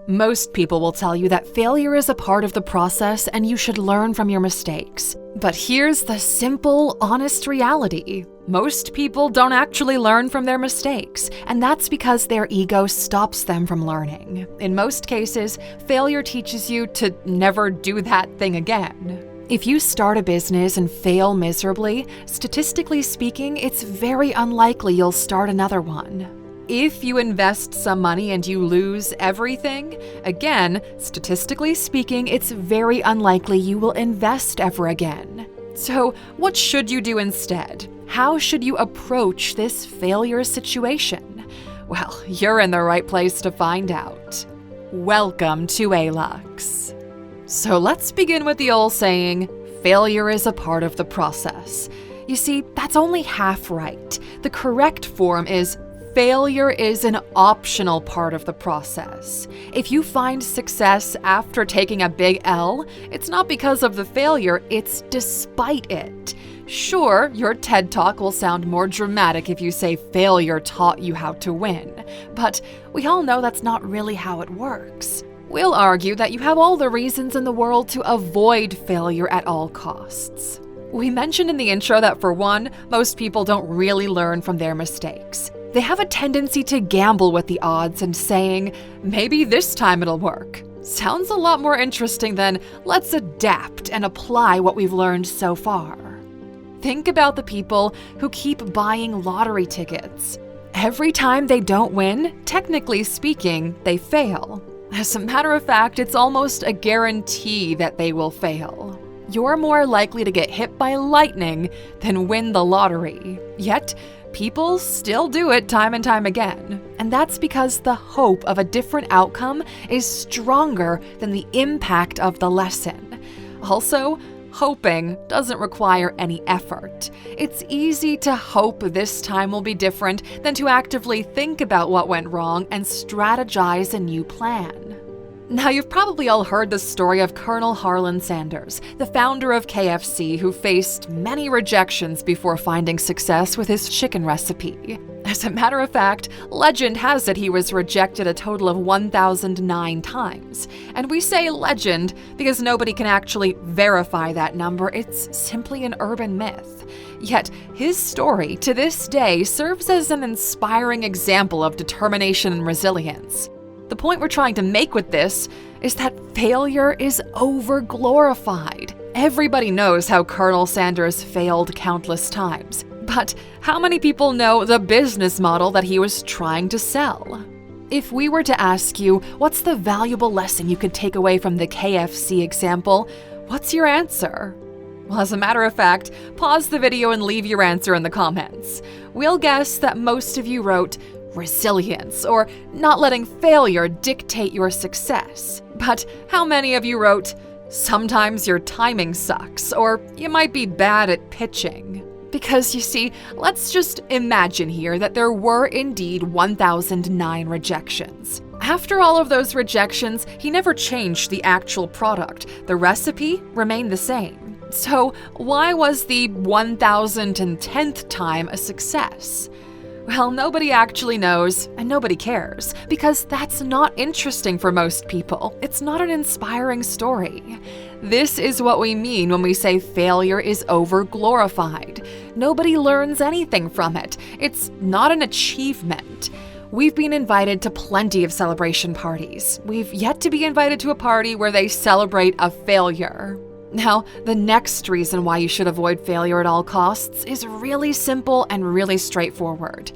Most people will tell you that failure is a part of the process and you should learn from your mistakes. But here's the simple, honest reality. Most people don't actually learn from their mistakes, and that's because their ego stops them from learning. In most cases, failure teaches you to never do that thing again. If you start a business and fail miserably, statistically speaking, it's very unlikely you'll start another one. If you invest some money and you lose everything, again, statistically speaking, it's very unlikely you will invest ever again. So, what should you do instead? How should you approach this failure situation? Well, you're in the right place to find out. Welcome to Alux. So let's begin with the old saying, failure is a part of the process. You see, that's only half right. The correct form is failure is an optional part of the process. If you find success after taking a big L, it's not because of the failure, it's despite it. Sure, your TED Talk will sound more dramatic if you say failure taught you how to win, but we all know that's not really how it works. We'll argue that you have all the reasons in the world to avoid failure at all costs. We mentioned in the intro that for one, most people don't really learn from their mistakes. They have a tendency to gamble with the odds and saying, maybe this time it'll work. Sounds a lot more interesting than, let's adapt and apply what we've learned so far. Think about the people who keep buying lottery tickets. Every time they don't win, technically speaking, they fail. As a matter of fact, it's almost a guarantee that they will fail. You're more likely to get hit by lightning than win the lottery. Yet, people still do it time and time again. And that's because the hope of a different outcome is stronger than the impact of the lesson. Also, hoping doesn't require any effort. It's easy to hope this time will be different than to actively think about what went wrong and strategize a new plan. Now, you've probably all heard the story of Colonel Harlan Sanders, the founder of KFC, who faced many rejections before finding success with his chicken recipe. As a matter of fact, legend has it he was rejected a total of 1,009 times. And we say legend because nobody can actually verify that number. It's simply an urban myth. Yet, his story, to this day, serves as an inspiring example of determination and resilience. The point we're trying to make with this is that failure is over-glorified. Everybody knows how Colonel Sanders failed countless times. But how many people know the business model that he was trying to sell? If we were to ask you, what's the valuable lesson you could take away from the KFC example, what's your answer? Well, as a matter of fact, pause the video and leave your answer in the comments. We'll guess that most of you wrote, resilience, or not letting failure dictate your success. But how many of you wrote, sometimes your timing sucks, or you might be bad at pitching? Because you see, let's just imagine here that there were indeed 1,009 rejections. After all of those rejections, he never changed the actual product. The recipe remained the same. So why was the 1,010th time a success? Well, nobody actually knows, and nobody cares, because that's not interesting for most people. It's not an inspiring story. This is what we mean when we say failure is over-glorified. Nobody learns anything from it. It's not an achievement. We've been invited to plenty of celebration parties. We've yet to be invited to a party where they celebrate a failure. Now, the next reason why you should avoid failure at all costs is really simple and really straightforward.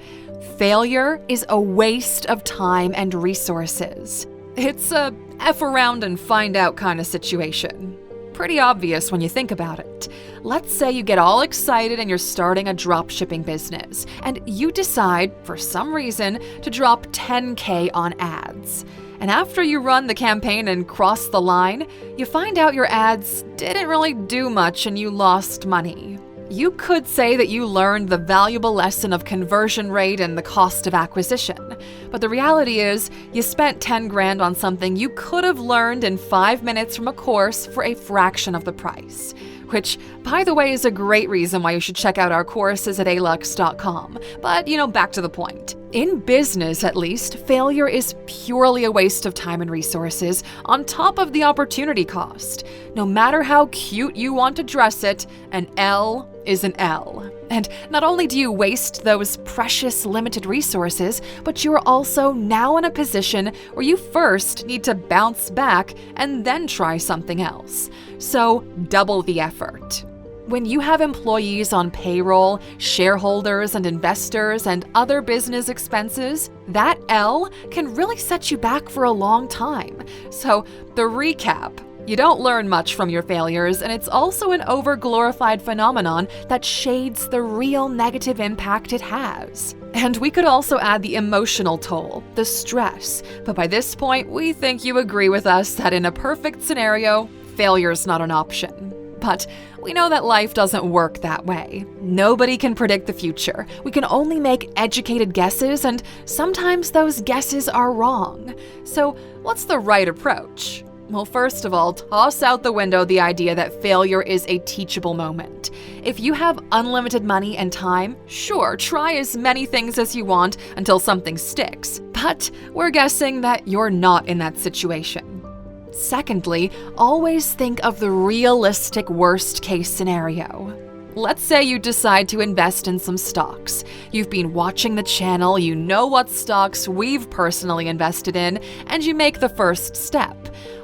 Failure is a waste of time and resources. It's a F around and find out kind of situation. Pretty obvious when you think about it. Let's say you get all excited and you're starting a dropshipping business, and you decide, for some reason, to drop $10K on ads. And after you run the campaign and cross the line, you find out your ads didn't really do much and you lost money. You could say that you learned the valuable lesson of conversion rate and the cost of acquisition. But the reality is, you spent 10 grand on something you could have learned in 5 minutes from a course for a fraction of the price. Which, by the way, is a great reason why you should check out our courses at Alux.com. But, back to the point. In business, at least, failure is purely a waste of time and resources on top of the opportunity cost. No matter how cute you want to dress it, an L is an L. And not only do you waste those precious limited resources, but you're also now in a position where you first need to bounce back and then try something else. So double the effort. When you have employees on payroll, shareholders and investors, and other business expenses, that L can really set you back for a long time. So, the recap. You don't learn much from your failures, and it's also an over-glorified phenomenon that shades the real negative impact it has. And we could also add the emotional toll, the stress. But by this point, we think you agree with us that in a perfect scenario, failure's not an option. But we know that life doesn't work that way. Nobody can predict the future. We can only make educated guesses, and sometimes those guesses are wrong. So, what's the right approach? Well, first of all, toss out the window the idea that failure is a teachable moment. If you have unlimited money and time, sure, try as many things as you want until something sticks. But we're guessing that you're not in that situation. Secondly, always think of the realistic worst-case scenario. Let's say you decide to invest in some stocks. You've been watching the channel, you know what stocks we've personally invested in, and you make the first step.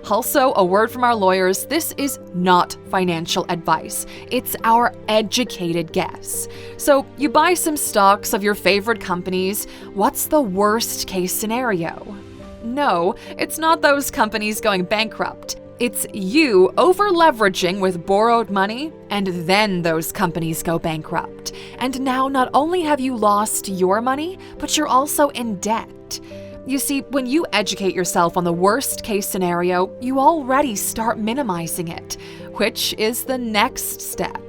Also, a word from our lawyers, this is not financial advice. It's our educated guess. So, you buy some stocks of your favorite companies. What's the worst-case scenario? No, it's not those companies going bankrupt. It's you over-leveraging with borrowed money, and then those companies go bankrupt. And now not only have you lost your money, but you're also in debt. You see, when you educate yourself on the worst-case scenario, you already start minimizing it, which is the next step.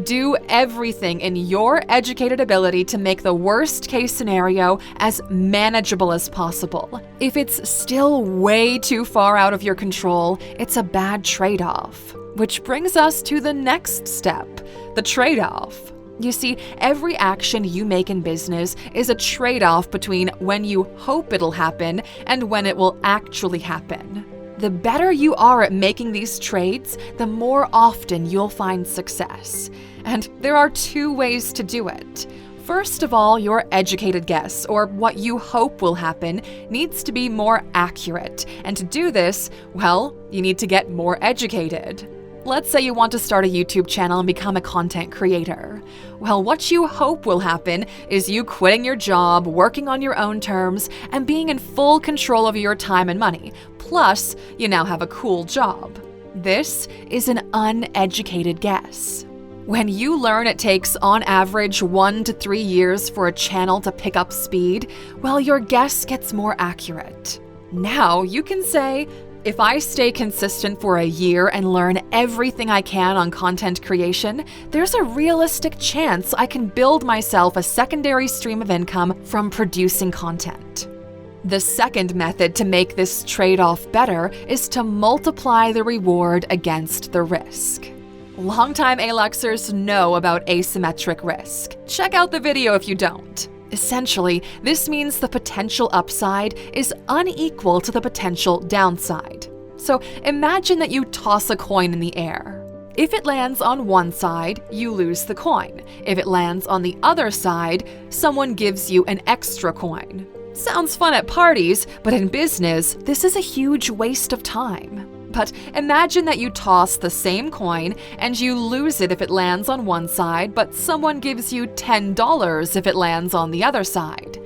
Do everything in your educated ability to make the worst-case scenario as manageable as possible. If it's still way too far out of your control, it's a bad trade-off. Which brings us to the next step, the trade-off. You see, every action you make in business is a trade-off between when you hope it'll happen and when it will actually happen. The better you are at making these trades, the more often you'll find success. And there are two ways to do it. First of all, your educated guess, or what you hope will happen, needs to be more accurate. And to do this, well, you need to get more educated. Let's say you want to start a YouTube channel and become a content creator. Well, what you hope will happen is you quitting your job, working on your own terms, and being in full control of your time and money. Plus, you now have a cool job. This is an uneducated guess. When you learn it takes on average 1 to 3 years for a channel to pick up speed, well, your guess gets more accurate. Now you can say, if I stay consistent for a year and learn everything I can on content creation, there's a realistic chance I can build myself a secondary stream of income from producing content. The second method to make this trade-off better is to multiply the reward against the risk. Longtime Aluxers know about asymmetric risk. Check out the video if you don't. Essentially, this means the potential upside is unequal to the potential downside. So imagine that you toss a coin in the air. If it lands on one side, you lose the coin. If it lands on the other side, someone gives you an extra coin. Sounds fun at parties, but in business, this is a huge waste of time. But imagine that you toss the same coin and you lose it if it lands on one side, but someone gives you $10 if it lands on the other side.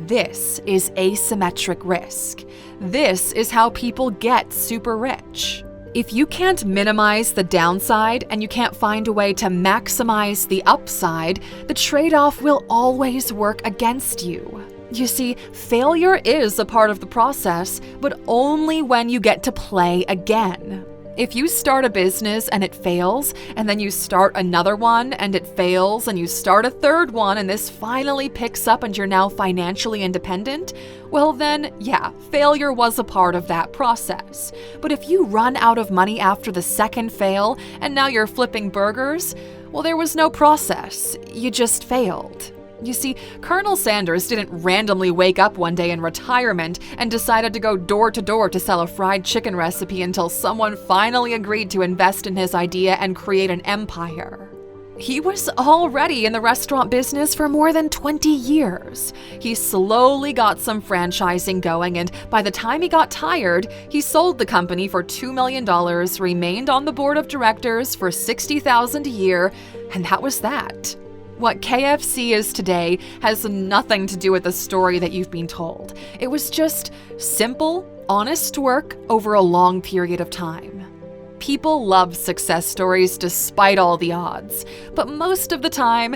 This is asymmetric risk. This is how people get super rich. If you can't minimize the downside and you can't find a way to maximize the upside, the trade-off will always work against you. You see, failure is a part of the process, but only when you get to play again. If you start a business and it fails, and then you start another one and it fails, and you start a third one and this finally picks up and you're now financially independent, well then, yeah, failure was a part of that process. But if you run out of money after the second fail and now you're flipping burgers, well, there was no process. You just failed. You see, Colonel Sanders didn't randomly wake up one day in retirement and decided to go door to door to sell a fried chicken recipe until someone finally agreed to invest in his idea and create an empire. He was already in the restaurant business for more than 20 years. He slowly got some franchising going, and by the time he got tired, he sold the company for $2 million, remained on the board of directors for $60,000 a year, and that was that. What KFC is today has nothing to do with the story that you've been told. It was just simple, honest work over a long period of time. People love success stories despite all the odds, but most of the time,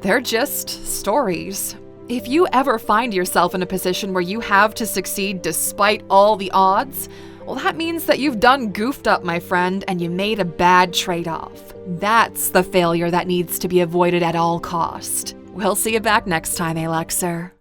they're just stories. If you ever find yourself in a position where you have to succeed despite all the odds, well, that means that you've done goofed up, my friend, and you made a bad trade-off. That's the failure that needs to be avoided at all cost. We'll see you back next time, Aluxer.